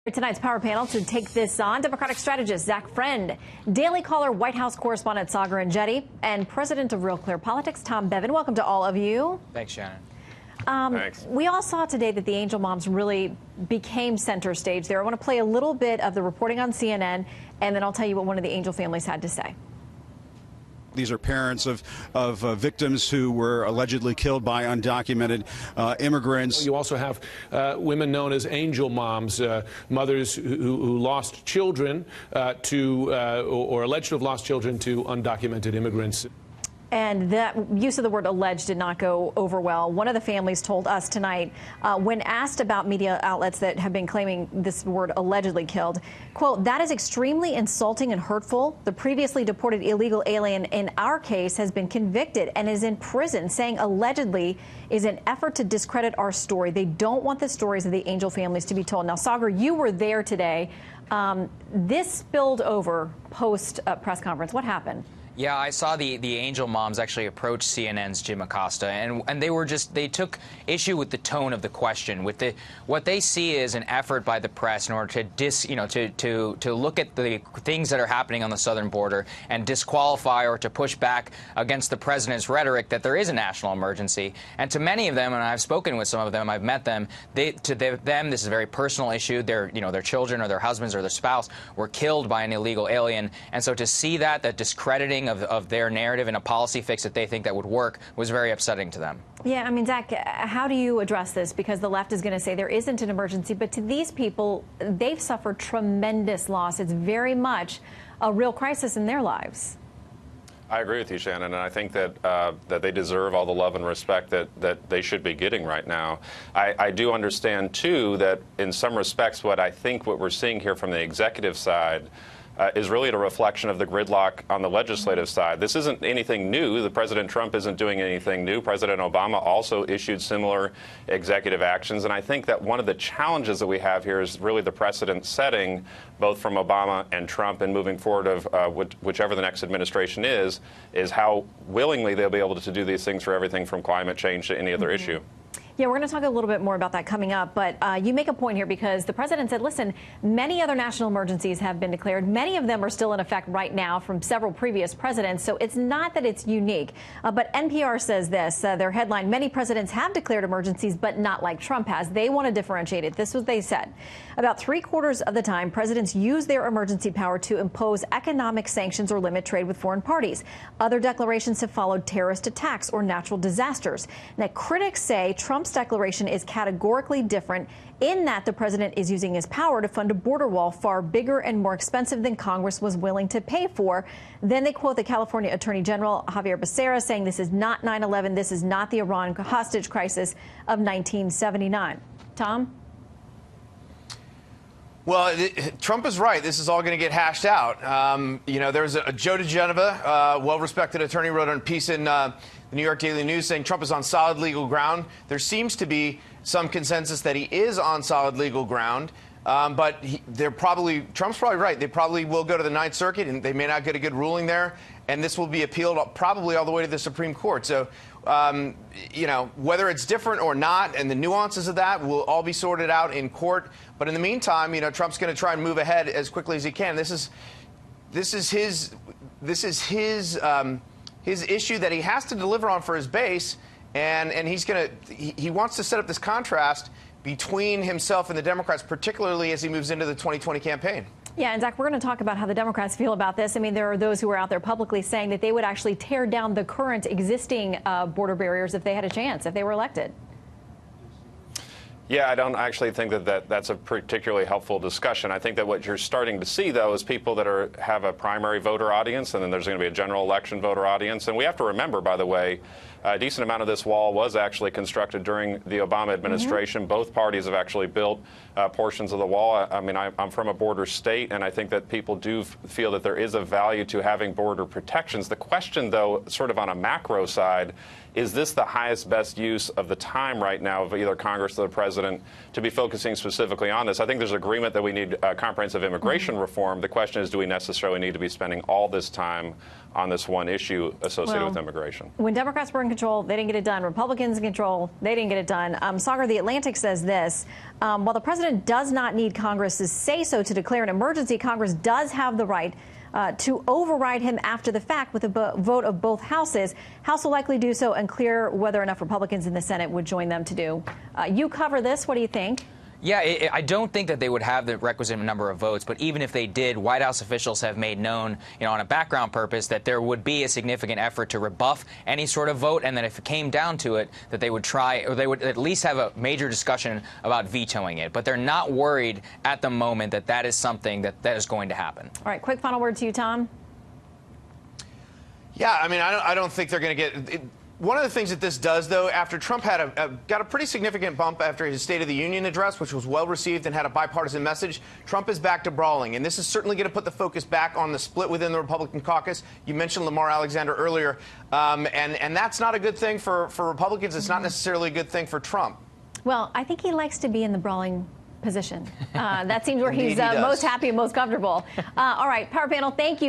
Tonight's Power Panel to take this on, Democratic strategist Zach Friend, Daily Caller White House correspondent Sagar Enjeti, and president of Real Clear Politics, Tom Bevan. Welcome to all of you. Thanks, Shannon. Thanks. We all saw today that the Angel Moms really became center stage there. I want to play a little bit of the reporting on CNN, and then I'll tell you what one of the Angel families had to say. These are parents of victims who were allegedly killed by undocumented immigrants. You also have women known as angel moms, mothers who lost children or alleged to have lost children to undocumented immigrants. And that use of the word alleged did not go over well. One of the families told us tonight, when asked about media outlets that have been claiming this word allegedly killed, quote, "That is extremely insulting and hurtful. The previously deported illegal alien in our case has been convicted and is in prison. Saying allegedly is an effort to discredit our story. They don't want the stories of the Angel families to be told." Now, Sagar, you were there today. This spilled over post press conference. What happened? Yeah, I saw the Angel Moms actually approach CNN's Jim Acosta, and they took issue with the tone of the question. What they see is an effort by the press in order to look at the things that are happening on the southern border and disqualify or to push back against the president's rhetoric that there is a national emergency. And to many of them, and I've spoken with some of them, I've met them. To them, this is a very personal issue. Their children or their husbands or their spouse were killed by an illegal alien, and so to see that discrediting of their narrative and a policy fix that they think that would work was very upsetting to them. Yeah, I mean, Zach, how do you address this? Because the left is going to say there isn't an emergency, but to these people, they've suffered tremendous loss. It's very much a real crisis in their lives. I agree with you, Shannon, and I think that they deserve all the love and respect that they should be getting right now. I do understand, too, that in some respects what we're seeing here from the executive side is really a reflection of the gridlock on the legislative side. This isn't anything new. The President Trump isn't doing anything new. President Obama also issued similar executive actions. And I think that one of the challenges that we have here is really the precedent setting, both from Obama and Trump and moving forward of whichever the next administration is how willingly they'll be able to do these things for everything from climate change to any other issue. Yeah, we're going to talk a little bit more about that coming up, but you make a point here because the president said, listen, many other national emergencies have been declared. Many of them are still in effect right now from several previous presidents, so it's not that it's unique. But NPR says this, their headline, many presidents have declared emergencies, but not like Trump has. They want to differentiate it. This is what they said. About 3/4 of the time, presidents use their emergency power to impose economic sanctions or limit trade with foreign parties. Other declarations have followed terrorist attacks or natural disasters. Now, critics say Trump's declaration is categorically different in that the president is using his power to fund a border wall far bigger and more expensive than Congress was willing to pay for. Then they quote the California Attorney General Xavier Becerra saying this is not 9/11. This is not the Iran hostage crisis of 1979. Tom? Well, Trump is right. This is all going to get hashed out. There's a Joe DeGeneva, well-respected attorney, wrote a piece in the New York Daily News saying Trump is on solid legal ground. There seems to be some consensus that he is on solid legal ground. But Trump's probably right. They probably will go to the Ninth Circuit, and they may not get a good ruling there. And this will be appealed probably all the way to the Supreme Court. So, whether it's different or not, and the nuances of that will all be sorted out in court. But in the meantime, Trump's going to try and move ahead as quickly as he can. This is his issue that he has to deliver on for his base, and he wants to set up this contrast between himself and the Democrats, particularly as he moves into the 2020 campaign. Yeah, and Zach, we're going to talk about how the Democrats feel about this. I mean, there are those who are out there publicly saying that they would actually tear down the current existing border barriers if they had a chance, if they were elected. Yeah, I don't actually think that's a particularly helpful discussion. I think that what you're starting to see, though, is people that have a primary voter audience, and then there's going to be a general election voter audience. And we have to remember, by the way, a decent amount of this wall was actually constructed during the Obama administration. Both parties have actually built portions of the wall. I mean, I'm from a border state, and I think that people do feel that there is a value to having border protections. The question, though, sort of on a macro side, is this the highest, best use of the time right now of either Congress or the president to be focusing specifically on this? I think there's agreement that we need comprehensive immigration reform. The question is, do we necessarily need to be spending all this time on this one issue associated with immigration? When Democrats were in control, they didn't get it done. Republicans in control, they didn't get it done. Saagar, The Atlantic says this. While the president does not need Congress's say-so to declare an emergency, Congress does have the right to override him after the fact with a vote of both houses. House will likely do so, unclear whether enough Republicans in the Senate would join them to do. You cover this. What do you think? Yeah, I don't think that they would have the requisite number of votes, but even if they did, White House officials have made known, on a background purpose, that there would be a significant effort to rebuff any sort of vote, and that if it came down to it, that they would try, or they would at least have a major discussion about vetoing it. But they're not worried at the moment that that is something that is going to happen. All right, quick final word to you, Tom. Yeah, I mean, I don't think they're going to get. One of the things that this does, though, after Trump had got a pretty significant bump after his State of the Union address, which was well received and had a bipartisan message, Trump is back to brawling. And this is certainly going to put the focus back on the split within the Republican caucus. You mentioned Lamar Alexander earlier, and that's not a good thing for Republicans. It's not necessarily a good thing for Trump. Well, I think he likes to be in the brawling position. That seems where he's Indeed he does. most happy and most comfortable. All right, Power Panel, thank you.